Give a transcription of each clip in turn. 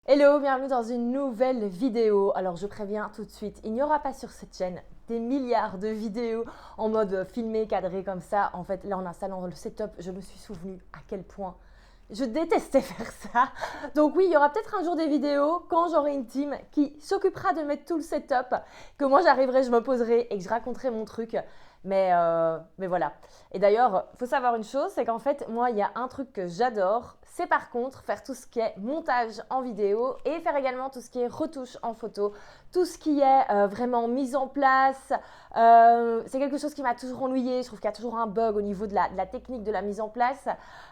Hello, bienvenue dans une nouvelle vidéo. Alors je préviens tout de suite, il n'y aura pas sur cette chaîne des milliards de vidéos en mode filmé, cadré comme ça. En fait, là en installant le setup, je me suis souvenu à quel point je détestais faire ça. Donc oui, il y aura peut-être un jour des vidéos quand j'aurai une team qui s'occupera de mettre tout le setup, que moi j'arriverai, je me poserai et que je raconterai mon truc. Mais voilà. Et d'ailleurs, il faut savoir une chose, c'est qu'en fait, moi, il y a un truc que j'adore, c'est par contre faire tout ce qui est montage en vidéo et faire également tout ce qui est retouche en photo, tout ce qui est vraiment mise en place. C'est quelque chose qui m'a toujours ennuyée. Je trouve qu'il y a toujours un bug au niveau de la technique de la mise en place.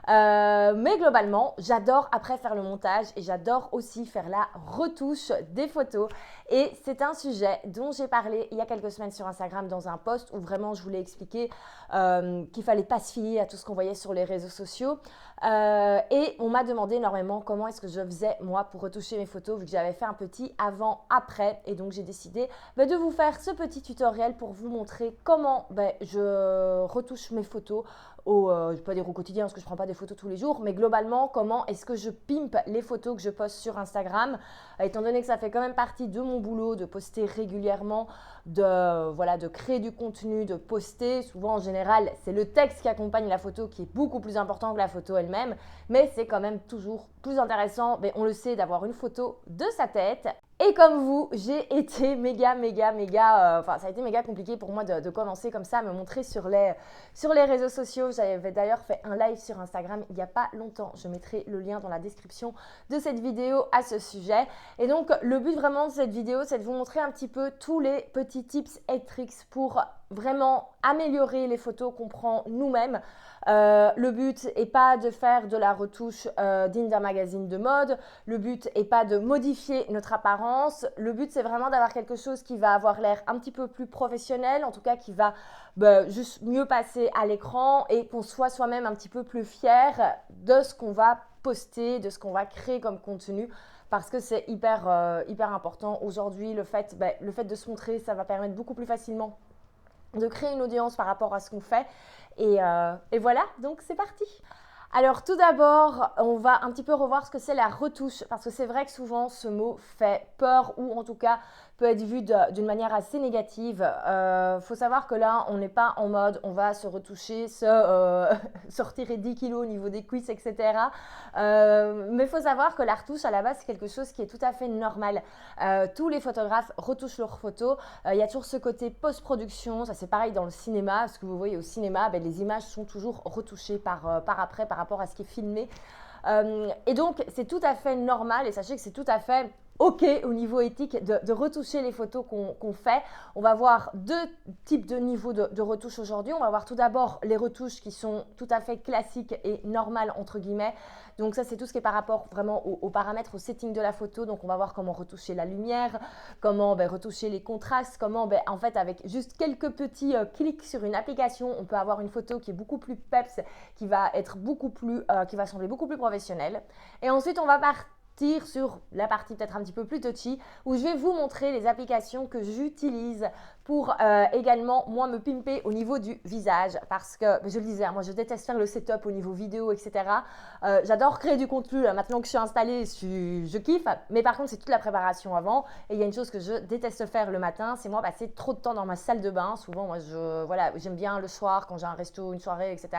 Mais globalement, j'adore après faire le montage et j'adore aussi faire la retouche des photos. Et c'est un sujet dont j'ai parlé il y a quelques semaines sur Instagram dans un post où vraiment je voulais expliquer qu'il fallait pas se fier à tout ce qu'on voyait sur les réseaux sociaux. Et on m'a demandé énormément comment est-ce que je faisais moi pour retoucher mes photos vu que j'avais fait un petit avant-après. Et donc j'ai décidé de vous faire ce petit tutoriel pour vous montrer comment je retouche mes photos je ne vais pas dire au quotidien parce que je ne prends pas des photos tous les jours, mais globalement, comment est-ce que je pimpe les photos que je poste sur Instagram, étant donné que ça fait quand même partie de mon boulot de poster régulièrement, de créer du contenu, de poster. Souvent, en général, c'est le texte qui accompagne la photo qui est beaucoup plus important que la photo elle-même, mais c'est quand même toujours plus intéressant, mais on le sait, d'avoir une photo de sa tête. Et comme vous, j'ai été ça a été méga compliqué pour moi de commencer comme ça, à me montrer sur les réseaux sociaux. J'avais d'ailleurs fait un live sur Instagram il n'y a pas longtemps. Je mettrai le lien dans la description de cette vidéo à ce sujet. Et donc, le but vraiment de cette vidéo, c'est de vous montrer un petit peu tous les petits tips et tricks pour vraiment améliorer les photos qu'on prend nous-mêmes. Le but n'est pas de faire de la retouche digne d'un magazine de mode. Le but n'est pas de modifier notre apparence. Le but, c'est vraiment d'avoir quelque chose qui va avoir l'air un petit peu plus professionnel, en tout cas qui va juste mieux passer à l'écran et qu'on soit soi-même un petit peu plus fier de ce qu'on va poster, de ce qu'on va créer comme contenu. Parce que c'est hyper important. Aujourd'hui, le fait de se montrer, ça va permettre beaucoup plus facilement de créer une audience par rapport à ce qu'on fait. Et voilà, donc c'est parti. Alors tout d'abord, on va un petit peu revoir ce que c'est la retouche, parce que c'est vrai que souvent ce mot fait peur ou en tout cas peut être vu d'une manière assez négative. Faut savoir que là, on n'est pas en mode on va se retoucher, se retirer 10 kilos au niveau des cuisses, etc. Mais il faut savoir que la retouche à la base, c'est quelque chose qui est tout à fait normal. Tous les photographes retouchent leurs photos. Il y a toujours ce côté post-production, ça c'est pareil dans le cinéma. Ce que vous voyez au cinéma, les images sont toujours retouchées par après par rapport à ce qui est filmé. Et donc, c'est tout à fait normal et sachez que c'est tout à fait OK au niveau éthique de retoucher les photos qu'on fait. On va voir deux types de niveaux de retouche aujourd'hui. On va voir tout d'abord les retouches qui sont tout à fait classiques et normales entre guillemets. Donc ça, c'est tout ce qui est par rapport vraiment aux paramètres, au setting de la photo. Donc on va voir comment retoucher la lumière, comment retoucher les contrastes, comment en fait avec juste quelques petits clics sur une application, on peut avoir une photo qui est beaucoup plus peps, qui va être qui va sembler beaucoup plus professionnelle. Et ensuite, on va partir sur la partie peut-être un petit peu plus touchy où je vais vous montrer les applications que j'utilise pour également moi me pimper au niveau du visage parce que je le disais, moi je déteste faire le setup au niveau vidéo, etc. J'adore créer du contenu, maintenant que je suis installée, je kiffe, mais par contre c'est toute la préparation avant et il y a une chose que je déteste faire le matin, c'est moi passer trop de temps dans ma salle de bain. Souvent moi j'aime bien le soir quand j'ai un resto, une soirée, etc.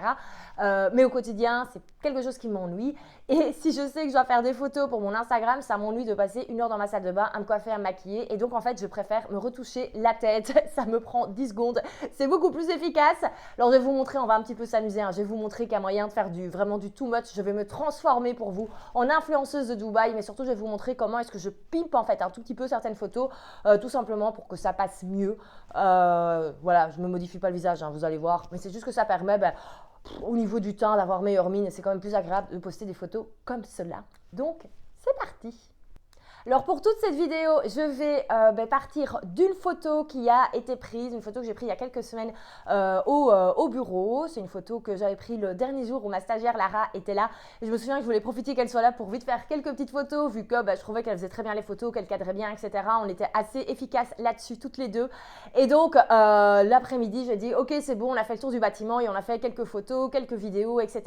Mais au quotidien c'est quelque chose qui m'ennuie et si je sais que je dois faire des photos pour mon Instagram, ça m'ennuie de passer 1 heure dans ma salle de bain à me coiffer, à me maquiller et donc en fait je préfère me retoucher la tête. Ça me prend 10 secondes, c'est beaucoup plus efficace. Alors je vais vous montrer, on va un petit peu s'amuser, je vais vous montrer qu'il y a moyen de faire vraiment du too much. Je vais me transformer pour vous en influenceuse de Dubaï, mais surtout je vais vous montrer comment est-ce que je pimpe en fait un tout petit peu certaines photos, tout simplement pour que ça passe mieux. Voilà, je ne me modifie pas le visage, vous allez voir, mais c'est juste que ça permet au niveau du teint d'avoir meilleure mine et c'est quand même plus agréable de poster des photos comme cela. Donc c'est parti. Alors pour toute cette vidéo, je vais partir d'une photo qui a été prise, une photo que j'ai prise il y a quelques semaines au bureau. C'est une photo que j'avais prise le dernier jour où ma stagiaire Lara était là. Et je me souviens que je voulais profiter qu'elle soit là pour vite faire quelques petites photos, vu que je trouvais qu'elle faisait très bien les photos, qu'elle cadrait bien, etc. On était assez efficaces là-dessus toutes les deux. Et donc l'après-midi, j'ai dit ok, c'est bon, on a fait le tour du bâtiment et on a fait quelques photos, quelques vidéos, etc.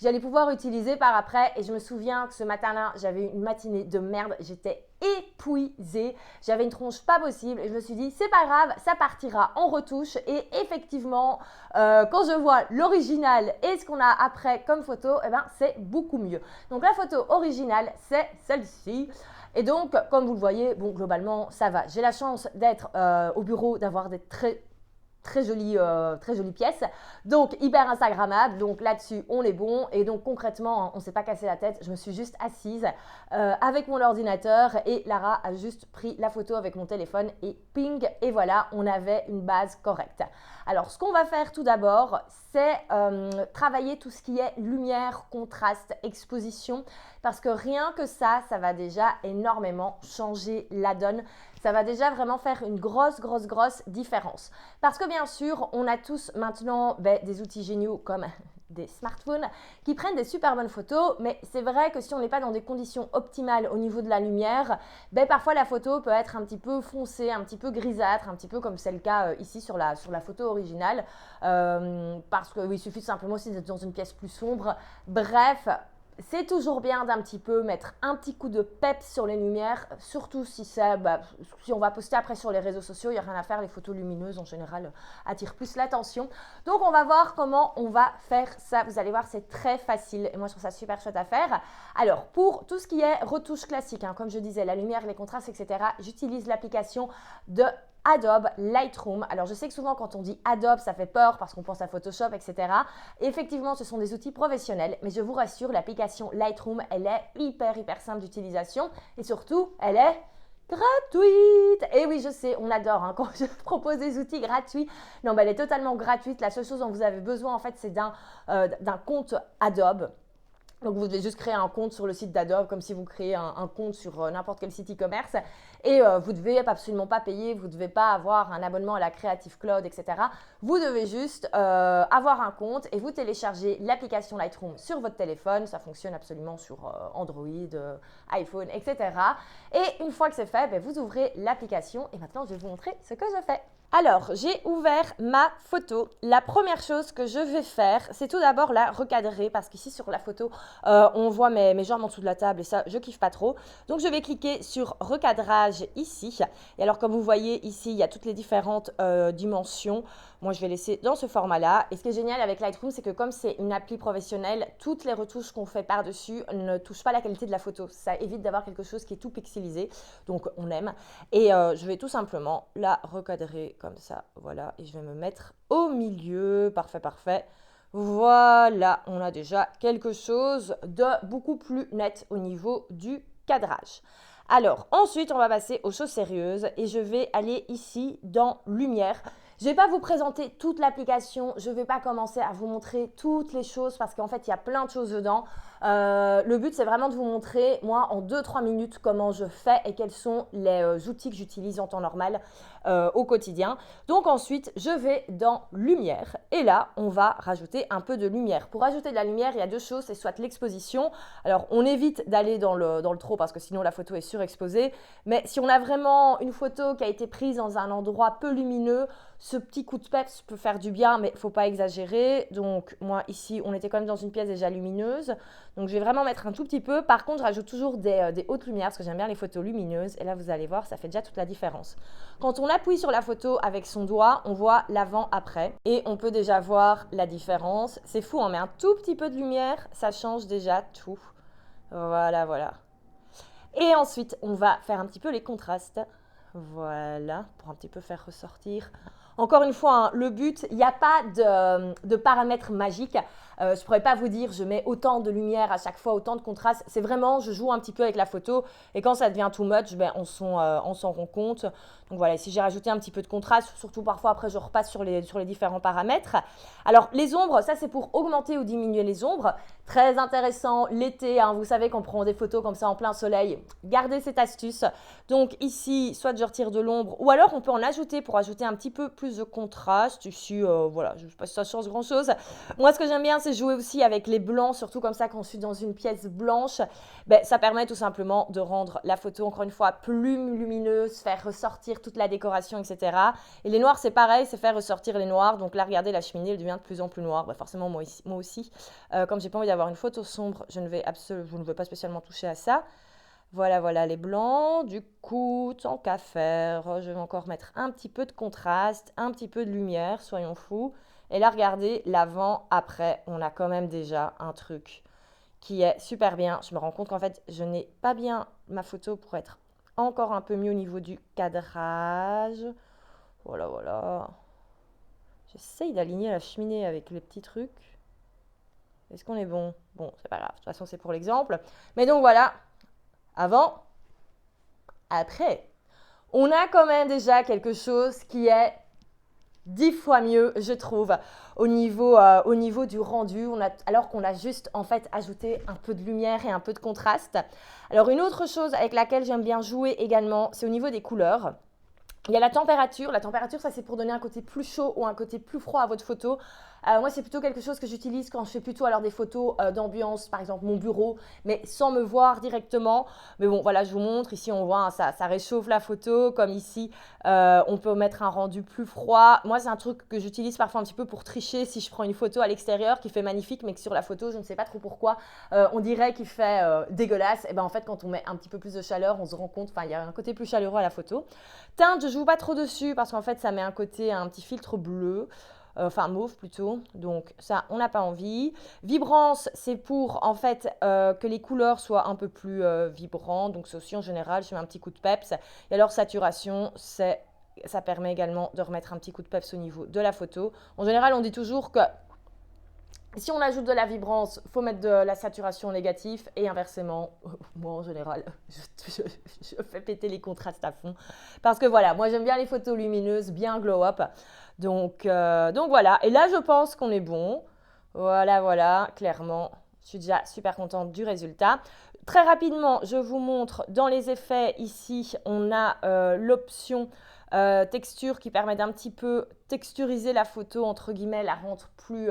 J'allais pouvoir utiliser par après. Et je me souviens que ce matin-là, j'avais une matinée de merde. J'étais épuisée, j'avais une tronche pas possible et je me suis dit c'est pas grave, ça partira en retouche. Et effectivement, quand je vois l'original et ce qu'on a après comme photo, eh ben, c'est beaucoup mieux. Donc la photo originale, c'est celle-ci. Et donc, comme vous le voyez, bon, globalement, ça va. J'ai la chance d'être au bureau, d'avoir des très jolies pièces, donc hyper instagrammable. Donc là-dessus on est bon. Et donc concrètement, on ne s'est pas cassé la tête, je me suis juste assise avec mon ordinateur et Lara a juste pris la photo avec mon téléphone et ping, et voilà, on avait une base correcte. Alors ce qu'on va faire tout d'abord, c'est travailler tout ce qui est lumière, contraste, exposition, parce que rien que ça va déjà énormément changer la donne. Ça va déjà vraiment faire une grosse différence. Parce que bien sûr, on a tous maintenant des outils géniaux comme des smartphones qui prennent des super bonnes photos, mais c'est vrai que si on n'est pas dans des conditions optimales au niveau de la lumière, parfois la photo peut être un petit peu foncée, un petit peu grisâtre, un petit peu comme c'est le cas ici sur la photo originale, parce qu'il suffit simplement aussi d'être dans une pièce plus sombre. Bref, c'est toujours bien d'un petit peu mettre un petit coup de peps sur les lumières, surtout si si on va poster après sur les réseaux sociaux, il n'y a rien à faire, les photos lumineuses en général attirent plus l'attention. Donc on va voir comment on va faire ça, vous allez voir, c'est très facile et moi je trouve ça super chouette à faire. Alors pour tout ce qui est retouche classique, comme je disais, la lumière, les contrastes, etc., j'utilise l'application de Adobe Lightroom. Alors je sais que souvent quand on dit Adobe, ça fait peur parce qu'on pense à Photoshop, etc. Et effectivement, ce sont des outils professionnels, mais je vous rassure, l'application Lightroom, elle est hyper simple d'utilisation et surtout, elle est gratuite. Et oui, je sais, on adore quand je propose des outils gratuits. Non, elle est totalement gratuite. La seule chose dont vous avez besoin, en fait, c'est d'un compte Adobe. Donc, vous devez juste créer un compte sur le site d'Adobe, comme si vous créez un compte sur n'importe quel site e-commerce. Et vous ne devez absolument pas payer, vous ne devez pas avoir un abonnement à la Creative Cloud, etc. Vous devez juste avoir un compte et vous téléchargez l'application Lightroom sur votre téléphone. Ça fonctionne absolument sur Android, iPhone, etc. Et une fois que c'est fait, vous ouvrez l'application. Et maintenant, je vais vous montrer ce que je fais. Alors, j'ai ouvert ma photo. La première chose que je vais faire, c'est tout d'abord la recadrer parce qu'ici sur la photo, on voit mes jambes en dessous de la table et ça, je kiffe pas trop. Donc, je vais cliquer sur recadrage ici. Et alors, comme vous voyez ici, il y a toutes les différentes dimensions. Moi, je vais laisser dans ce format-là. Et ce qui est génial avec Lightroom, c'est que comme c'est une appli professionnelle, toutes les retouches qu'on fait par-dessus ne touchent pas la qualité de la photo. Ça évite d'avoir quelque chose qui est tout pixelisé. Donc, on aime. Et je vais tout simplement la recadrer comme ça. Voilà. Et je vais me mettre au milieu. Parfait. Voilà. On a déjà quelque chose de beaucoup plus net au niveau du cadrage. Alors, ensuite, on va passer aux choses sérieuses et je vais aller ici dans Lumière. Je ne vais pas vous présenter toute l'application, je ne vais pas commencer à vous montrer toutes les choses parce qu'en fait, il y a plein de choses dedans. Le but, c'est vraiment de vous montrer, moi, en 2-3 minutes, comment je fais et quels sont les outils que j'utilise en temps normal au quotidien. Donc ensuite, je vais dans Lumière et là, on va rajouter un peu de lumière. Pour rajouter de la lumière, il y a deux choses, c'est soit l'exposition. Alors, on évite d'aller dans le trop parce que sinon, la photo est surexposée. Mais si on a vraiment une photo qui a été prise dans un endroit peu lumineux, ce petit coup de peps peut faire du bien, mais il ne faut pas exagérer. Donc, moi, ici, on était quand même dans une pièce déjà lumineuse. Donc, je vais vraiment mettre un tout petit peu. Par contre, je rajoute toujours des hautes lumières parce que j'aime bien les photos lumineuses. Et là, vous allez voir, ça fait déjà toute la différence. Quand on appuie sur la photo avec son doigt, on voit l'avant-après. Et on peut déjà voir la différence. C'est fou, on met un tout petit peu de lumière, ça change déjà tout. Voilà. Et ensuite, on va faire un petit peu les contrastes. Voilà, pour un petit peu faire ressortir Encore une fois, hein, le but, il n'y a pas de paramètres magiques. Je ne pourrais pas vous dire, je mets autant de lumière à chaque fois, autant de contraste. C'est vraiment, je joue un petit peu avec la photo et quand ça devient too much, ben, on s'en rend compte. Donc voilà, ici j'ai rajouté un petit peu de contraste, surtout parfois après je repasse sur les différents paramètres. Alors les ombres, ça c'est pour augmenter ou diminuer les ombres. Très intéressant, l'été, hein, vous savez qu'on prend des photos comme ça en plein soleil. Gardez cette astuce. Donc ici, soit je retire de l'ombre ou alors on peut en ajouter pour ajouter un petit peu plus de contraste. Ici, voilà, je ne sais pas si ça change grand chose. Moi ce que j'aime bien c'est jouer aussi avec les blancs, surtout comme ça quand je suis dans une pièce blanche. Ben, ça permet tout simplement de rendre la photo encore une fois plus lumineuse, faire ressortir toute la décoration, etc. Et les noirs c'est pareil, c'est faire ressortir les noirs. Donc là regardez, la cheminée elle devient de plus en plus noire. Ben, forcément moi aussi. Comme j'ai pas envie d'avoir une photo sombre, je ne veux pas spécialement toucher à ça. Voilà les blancs. Du coup, tant qu'à faire, je vais encore mettre un petit peu de contraste, un petit peu de lumière, soyons fous. Et là, regardez, l'avant, après, on a quand même déjà un truc qui est super bien. Je me rends compte qu'en fait, je n'ai pas bien ma photo pour être encore un peu mieux au niveau du cadrage. Voilà. J'essaye d'aligner la cheminée avec les petits trucs. Est-ce qu'on est bon? Bon, c'est pas grave. De toute façon, c'est pour l'exemple. Mais donc voilà, avant, après. On a quand même déjà quelque chose qui est 10 fois mieux, je trouve, au niveau du rendu, alors qu'on a juste en fait ajouté un peu de lumière et un peu de contraste. Alors une autre chose avec laquelle j'aime bien jouer également, c'est au niveau des couleurs. Il y a la température. La température, ça c'est pour donner un côté plus chaud ou un côté plus froid à votre photo. Moi, c'est plutôt quelque chose que j'utilise quand je fais plutôt alors des photos d'ambiance, par exemple mon bureau, mais sans me voir directement. Mais bon, voilà, je vous montre. Ici, on voit, hein, ça réchauffe la photo. Comme ici, on peut mettre un rendu plus froid. Moi, c'est un truc que j'utilise parfois un petit peu pour tricher. Si je prends une photo à l'extérieur qui fait magnifique, mais que sur la photo, je ne sais pas trop pourquoi, on dirait qu'il fait dégueulasse. Et ben en fait, quand on met un petit peu plus de chaleur, on se rend compte, enfin, il y a un côté plus chaleureux à la photo. Teinte, je joue pas trop dessus parce qu'en fait, ça met un petit filtre bleu. Enfin mauve plutôt, donc ça on n'a pas envie. Vibrance, c'est pour en fait que les couleurs soient un peu plus vibrantes, donc c'est aussi en général, je mets un petit coup de peps. Et alors saturation, ça permet également de remettre un petit coup de peps au niveau de la photo. En général, on dit toujours que si on ajoute de la vibrance, il faut mettre de la saturation négative et inversement, moi en général, je fais péter les contrastes à fond. Parce que voilà, moi j'aime bien les photos lumineuses, bien glow-up. Donc voilà, et là je pense qu'on est bon. Voilà, clairement, je suis déjà super contente du résultat. Très rapidement, je vous montre dans les effets, ici, on a l'option texture qui permet d'un petit peu texturiser la photo, entre guillemets, la rendre plus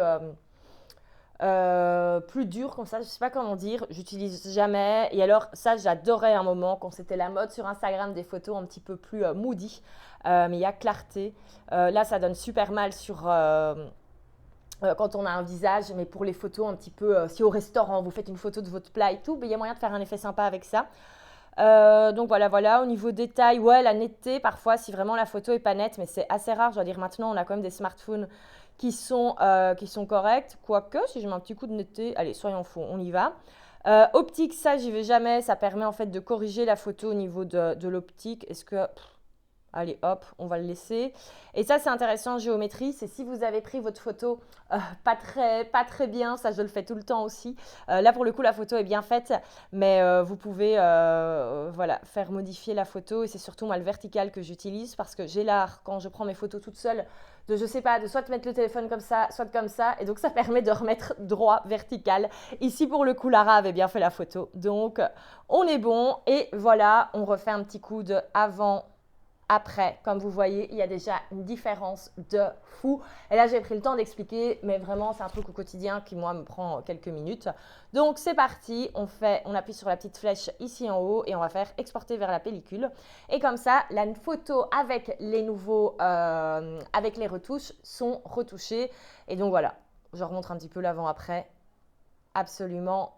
dur comme ça, je sais pas comment dire, j'utilise jamais. Et alors ça, j'adorais un moment quand c'était la mode sur Instagram des photos un petit peu plus moody, mais il y a clarté. Là, ça donne super mal quand on a un visage, mais pour les photos un petit peu, si au restaurant vous faites une photo de votre plat et tout, il y a moyen de faire un effet sympa avec ça. Donc voilà, au niveau détail, ouais, la netteté, parfois, si vraiment la photo est pas nette, mais c'est assez rare, je dois dire maintenant, on a quand même des smartphones qui sont corrects. Quoique, si je mets un petit coup de netteté, allez, soyons fous, on y va. Optique, ça, j'y vais jamais, ça permet en fait de corriger la photo au niveau de l'optique. Est-ce que... Allez, hop, on va le laisser. Et ça, c'est intéressant en géométrie. C'est si vous avez pris votre photo pas très bien, ça je le fais tout le temps aussi. Là, pour le coup, la photo est bien faite, mais vous pouvez faire modifier la photo. Et c'est surtout moi le vertical que j'utilise parce que j'ai l'art, quand je prends mes photos toute seule, de soit mettre le téléphone comme ça, soit comme ça. Et donc, ça permet de remettre droit, vertical. Ici, pour le coup, Lara avait bien fait la photo. Donc, on est bon. Et voilà, on refait un petit coup de avant. Après, comme vous voyez, il y a déjà une différence de fou. Et là, j'ai pris le temps d'expliquer, mais vraiment, c'est un truc au quotidien qui, moi, me prend quelques minutes. Donc, c'est parti. On appuie sur la petite flèche ici en haut et on va faire exporter vers la pellicule. Et comme ça, la photo avec avec les retouches sont retouchées. Et donc, voilà, je remontre un petit peu l'avant-après. Absolument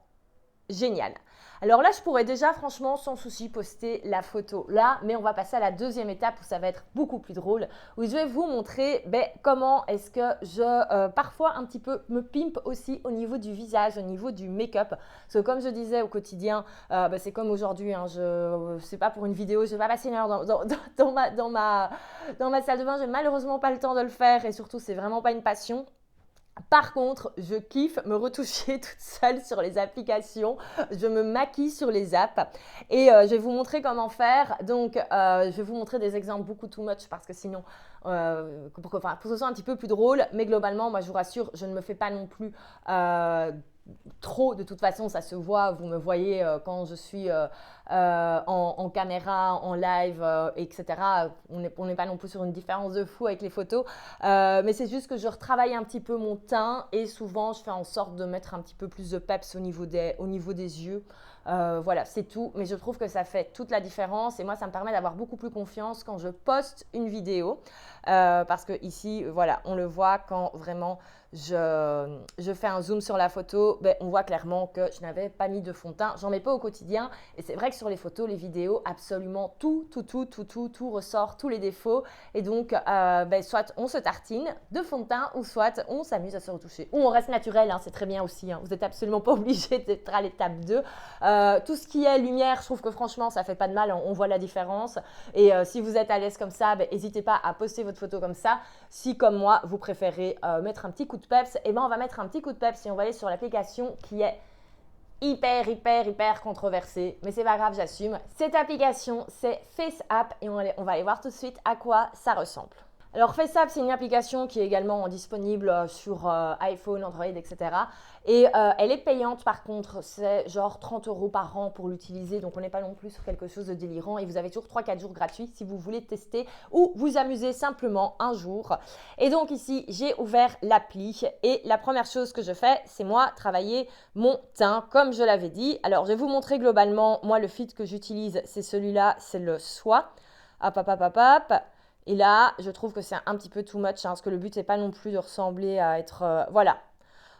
génial. Alors là, je pourrais déjà franchement sans souci poster la photo là, mais on va passer à la deuxième étape où ça va être beaucoup plus drôle, où je vais vous montrer comment est-ce que je parfois un petit peu me pimpe aussi au niveau du visage, au niveau du make-up. Parce que comme je disais au quotidien, c'est comme aujourd'hui, hein, c'est pas pour une vidéo, je vais pas passer une heure dans ma salle de bain, j'ai malheureusement pas le temps de le faire et surtout c'est vraiment pas une passion. Par contre, je kiffe me retoucher toute seule sur les applications. Je me maquille sur les apps et je vais vous montrer comment faire. Donc, je vais vous montrer des exemples beaucoup too much parce que sinon, pour que ce soit un petit peu plus drôle. Mais globalement, moi, je vous rassure, je ne me fais pas non plus trop. De toute façon, ça se voit. Vous me voyez quand je suis en caméra, en live, etc. On n'est pas non plus sur une différence de fou avec les photos. Mais c'est juste que je retravaille un petit peu mon teint et souvent, je fais en sorte de mettre un petit peu plus de peps au niveau des yeux. Voilà, c'est tout. Mais je trouve que ça fait toute la différence et moi, ça me permet d'avoir beaucoup plus confiance quand je poste une vidéo. Parce que ici, voilà, on le voit quand vraiment je fais un zoom sur la photo, on voit clairement que je n'avais pas mis de fond de teint. J'en mets pas au quotidien et c'est vrai que sur les photos, les vidéos, absolument tout ressort, tous les défauts. Et donc, soit on se tartine de fond de teint ou soit on s'amuse à se retoucher. Ou on reste naturel, hein, c'est très bien aussi. Hein. Vous n'êtes absolument pas obligé d'être à l'étape 2. Tout ce qui est lumière, je trouve que franchement, ça fait pas de mal. On voit la différence. Et si vous êtes à l'aise comme ça, n'hésitez pas à poster votre photo comme ça. Si, comme moi, vous préférez mettre un petit coup de peps, on va mettre un petit coup de peps et on va aller sur l'application qui est hyper controversée. Mais c'est pas grave, j'assume. Cette application, c'est FaceApp et on va aller voir tout de suite à quoi ça ressemble. Alors FaceApp, c'est une application qui est également disponible sur iPhone, Android, etc. Et elle est payante par contre, c'est genre 30 € par an pour l'utiliser. Donc on n'est pas non plus sur quelque chose de délirant. Et vous avez toujours 3-4 jours gratuits si vous voulez tester ou vous amuser simplement un jour. Et donc ici, j'ai ouvert l'appli. Et la première chose que je fais, c'est moi travailler mon teint, comme je l'avais dit. Alors je vais vous montrer globalement, moi le fil que j'utilise, c'est celui-là, c'est le soie. Hop. Et là, je trouve que c'est un petit peu too much, hein, parce que le but, c'est pas non plus de ressembler à être... voilà.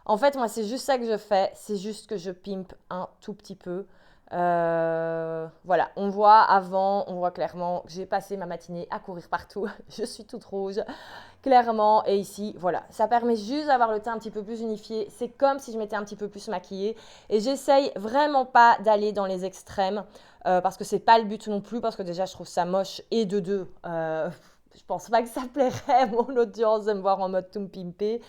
En fait, moi, c'est juste ça que je fais. C'est juste que je pimpe un tout petit peu. Voilà, on voit clairement que j'ai passé ma matinée à courir partout. Je suis toute rouge, clairement. Et ici, voilà, ça permet juste d'avoir le teint un petit peu plus unifié. C'est comme si je m'étais un petit peu plus maquillée. Et j'essaye vraiment pas d'aller dans les extrêmes, parce que c'est pas le but non plus, parce que déjà, je trouve ça moche. Et de deux, je pense pas que ça plairait à mon audience de me voir en mode tout me pimper.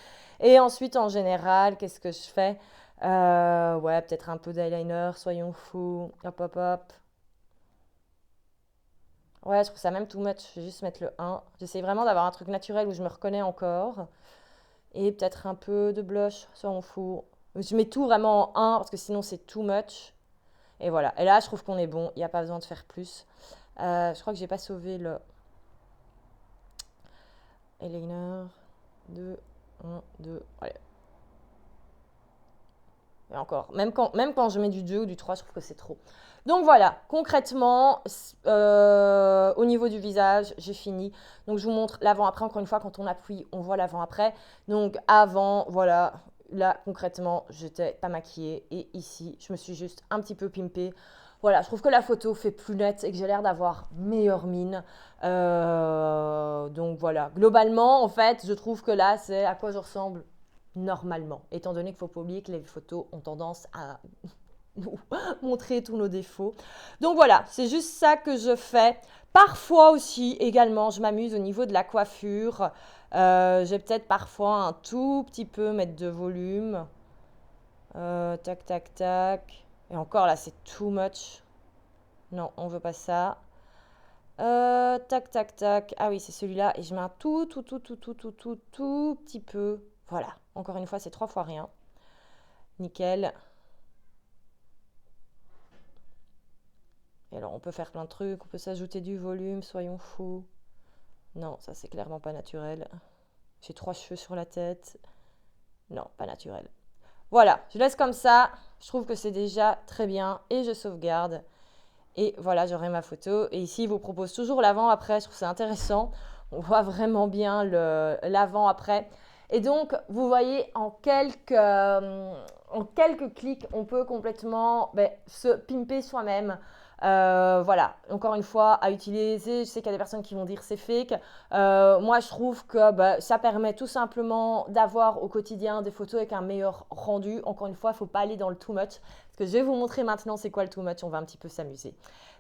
Et ensuite, en général, qu'est-ce que je fais? Ouais, peut-être un peu d'eyeliner, soyons fous. Hop. Ouais, je trouve ça même too much. Je vais juste mettre le 1. J'essaie vraiment d'avoir un truc naturel où je me reconnais encore. Et peut-être un peu de blush, soyons fous. Je mets tout vraiment en 1 parce que sinon c'est too much. Et voilà. Et là, je trouve qu'on est bon. Il n'y a pas besoin de faire plus. Je crois que j'ai pas sauvé le eyeliner. 2, 1, 2. Allez. Et encore, même quand je mets du 2 ou du 3, je trouve que c'est trop. Donc voilà, concrètement, au niveau du visage, j'ai fini. Donc je vous montre l'avant-après. Encore une fois, quand on appuie, on voit l'avant-après. Donc avant, voilà, là concrètement, j'étais pas maquillée. Et ici, je me suis juste un petit peu pimpée. Voilà, je trouve que la photo fait plus nette et que j'ai l'air d'avoir meilleure mine. Donc voilà, globalement, en fait, je trouve que là, c'est à quoi je ressemble normalement, étant donné qu'il ne faut pas oublier que les photos ont tendance à nous montrer tous nos défauts. Donc voilà, c'est juste ça que je fais. Parfois aussi, également, je m'amuse au niveau de la coiffure. Je vais peut-être parfois un tout petit peu mettre de volume. Tac. Et encore là, c'est too much. Non, on veut pas ça. Tac. Ah oui, c'est celui-là. Et je mets un tout petit peu. Voilà. Encore une fois, c'est 3 fois rien. Nickel. Et alors, on peut faire plein de trucs. On peut s'ajouter du volume, soyons fous. Non, ça, c'est clairement pas naturel. J'ai 3 cheveux sur la tête. Non, pas naturel. Voilà, je laisse comme ça. Je trouve que c'est déjà très bien. Et je sauvegarde. Et voilà, j'aurai ma photo. Et ici, il vous propose toujours l'avant-après. Je trouve ça intéressant. On voit vraiment bien l'avant-après. Et donc, vous voyez, en quelques en quelques clics, on peut complètement se pimper soi-même. Voilà, encore une fois, à utiliser. Je sais qu'il y a des personnes qui vont dire c'est fake. Moi, je trouve que ça permet tout simplement d'avoir au quotidien des photos avec un meilleur rendu. Encore une fois, il ne faut pas aller dans le too much. Parce que je vais vous montrer maintenant c'est quoi le too much. On va un petit peu s'amuser.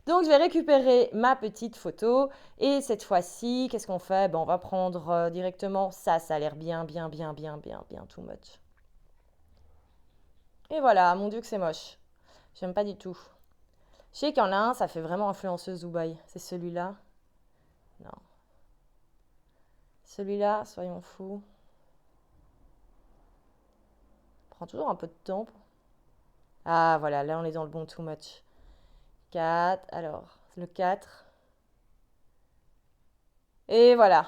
Donc, je vais récupérer ma petite photo. Et cette fois-ci, qu'est-ce qu'on fait? On va prendre directement ça. Ça a l'air bien too much. Et voilà, mon Dieu que c'est moche. J'aime pas du tout. Je sais qu'il y en a un, ça fait vraiment influenceuse Dubaï. C'est celui-là. Non. Celui-là, soyons fous. Prend toujours un peu de temps. Ah, voilà, là on est dans le bon too much. 4, alors, le 4. Et voilà.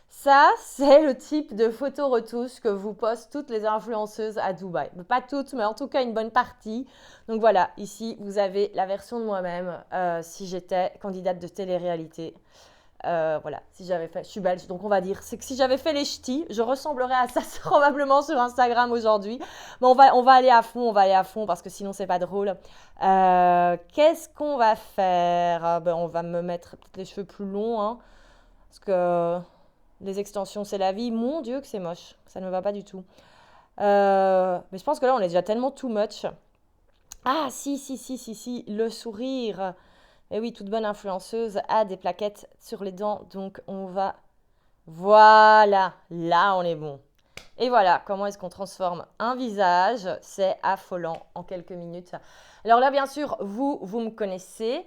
Ça, c'est le type de photo retouche que vous postent toutes les influenceuses à Dubaï. Pas toutes, mais en tout cas une bonne partie. Donc voilà, ici, vous avez la version de moi-même si j'étais candidate de télé-réalité. Voilà, si j'avais fait, je suis belge, donc on va dire, c'est que si j'avais fait les ch'tis, je ressemblerais à ça probablement sur Instagram aujourd'hui. Mais on va aller à fond, parce que sinon c'est pas drôle. Qu'est-ce qu'on va faire? On va me mettre peut-être les cheveux plus longs, hein, parce que les extensions c'est la vie. Mon Dieu que c'est moche, ça ne me va pas du tout. Mais je pense que là on est déjà tellement too much. Ah si, le sourire. Et oui, toute bonne influenceuse a des plaquettes sur les dents, donc on va... Voilà, là on est bon. Et voilà, comment est-ce qu'on transforme un visage? C'est affolant en quelques minutes. Alors là, bien sûr, vous me connaissez.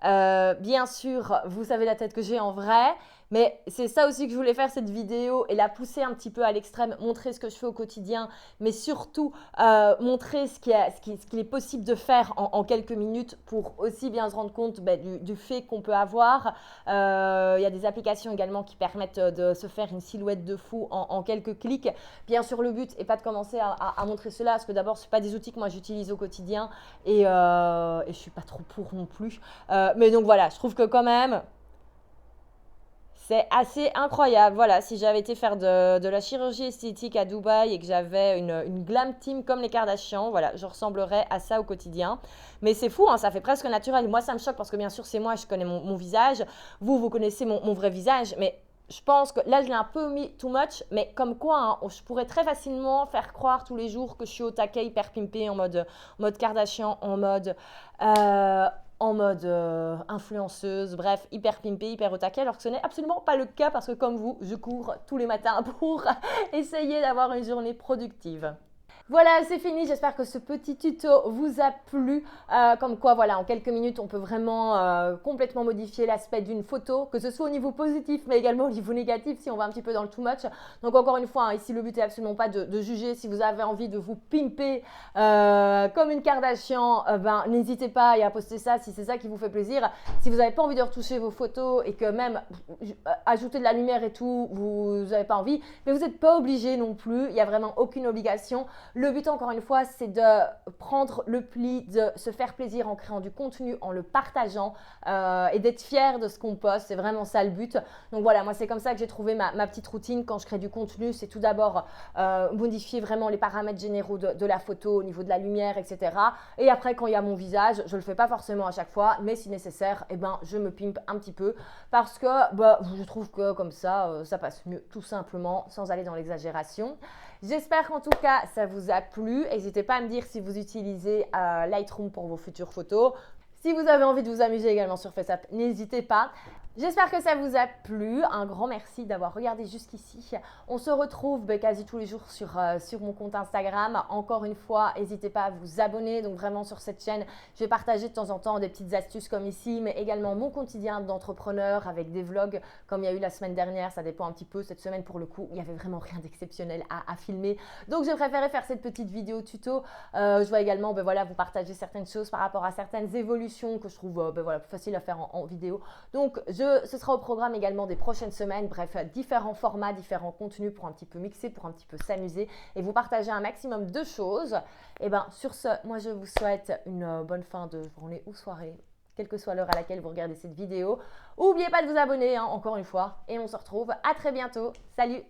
Bien sûr, vous savez la tête que j'ai en vrai. Mais c'est ça aussi que je voulais faire cette vidéo et la pousser un petit peu à l'extrême, montrer ce que je fais au quotidien, mais surtout montrer ce qu'il est possible de faire en quelques minutes pour aussi bien se rendre compte du fait qu'on peut avoir. Il y a des applications également qui permettent de se faire une silhouette de fou en quelques clics. Bien sûr, le but n'est pas de commencer à montrer cela, parce que d'abord, ce n'est pas des outils que moi j'utilise au quotidien et je ne suis pas trop pour non plus. Mais donc voilà, je trouve que quand même... C'est assez incroyable. Voilà, si j'avais été faire de la chirurgie esthétique à Dubaï et que j'avais une glam team comme les Kardashians, voilà, je ressemblerais à ça au quotidien. Mais c'est fou, hein, ça fait presque naturel. Moi, ça me choque parce que bien sûr, c'est moi, je connais mon visage. Vous connaissez mon vrai visage, mais je pense que là, je l'ai un peu mis too much, mais comme quoi, hein, je pourrais très facilement faire croire tous les jours que je suis au taquet, hyper pimpée, en mode Kardashian, en mode influenceuse, bref, hyper pimpée, hyper au taquet, alors que ce n'est absolument pas le cas parce que comme vous, je cours tous les matins pour essayer d'avoir une journée productive. Voilà, c'est fini. J'espère que ce petit tuto vous a plu. Comme quoi, voilà, en quelques minutes, on peut vraiment complètement modifier l'aspect d'une photo, que ce soit au niveau positif, mais également au niveau négatif, si on va un petit peu dans le too much. Donc, encore une fois, hein, ici, le but est absolument pas de juger. Si vous avez envie de vous pimper comme une Kardashian, n'hésitez pas à poster ça si c'est ça qui vous fait plaisir. Si vous n'avez pas envie de retoucher vos photos et que même ajouter de la lumière et tout, vous n'avez pas envie, mais vous n'êtes pas obligé non plus. Il n'y a vraiment aucune obligation. Le but, encore une fois, c'est de prendre le pli, de se faire plaisir en créant du contenu, en le partageant et d'être fier de ce qu'on poste. C'est vraiment ça le but. Donc voilà, moi, c'est comme ça que j'ai trouvé ma petite routine quand je crée du contenu. C'est tout d'abord modifier vraiment les paramètres généraux de la photo au niveau de la lumière, etc. Et après, quand il y a mon visage, je ne le fais pas forcément à chaque fois, mais si nécessaire, je me pimpe un petit peu parce que je trouve que comme ça, ça passe mieux tout simplement sans aller dans l'exagération. J'espère qu'en tout cas, ça vous a plu. N'hésitez pas à me dire si vous utilisez Lightroom pour vos futures photos. Si vous avez envie de vous amuser également sur FaceApp, n'hésitez pas. J'espère que ça vous a plu. Un grand merci d'avoir regardé jusqu'ici. On se retrouve quasi tous les jours sur mon compte Instagram. Encore une fois, n'hésitez pas à vous abonner. Donc vraiment sur cette chaîne, je vais partager de temps en temps des petites astuces comme ici, mais également mon quotidien d'entrepreneur avec des vlogs comme il y a eu la semaine dernière. Ça dépend un petit peu. Cette semaine, pour le coup, il n'y avait vraiment rien d'exceptionnel à filmer. Donc j'ai préféré faire cette petite vidéo tuto. Je vais également vous partager certaines choses par rapport à certaines évolutions que je trouve plus facile à faire en vidéo. Donc ce sera au programme également des prochaines semaines. Bref, différents formats, différents contenus pour un petit peu mixer, pour un petit peu s'amuser et vous partager un maximum de choses. Et sur ce, moi je vous souhaite une bonne fin de journée ou soirée, quelle que soit l'heure à laquelle vous regardez cette vidéo. N'oubliez pas de vous abonner, encore une fois, et on se retrouve à très bientôt. Salut!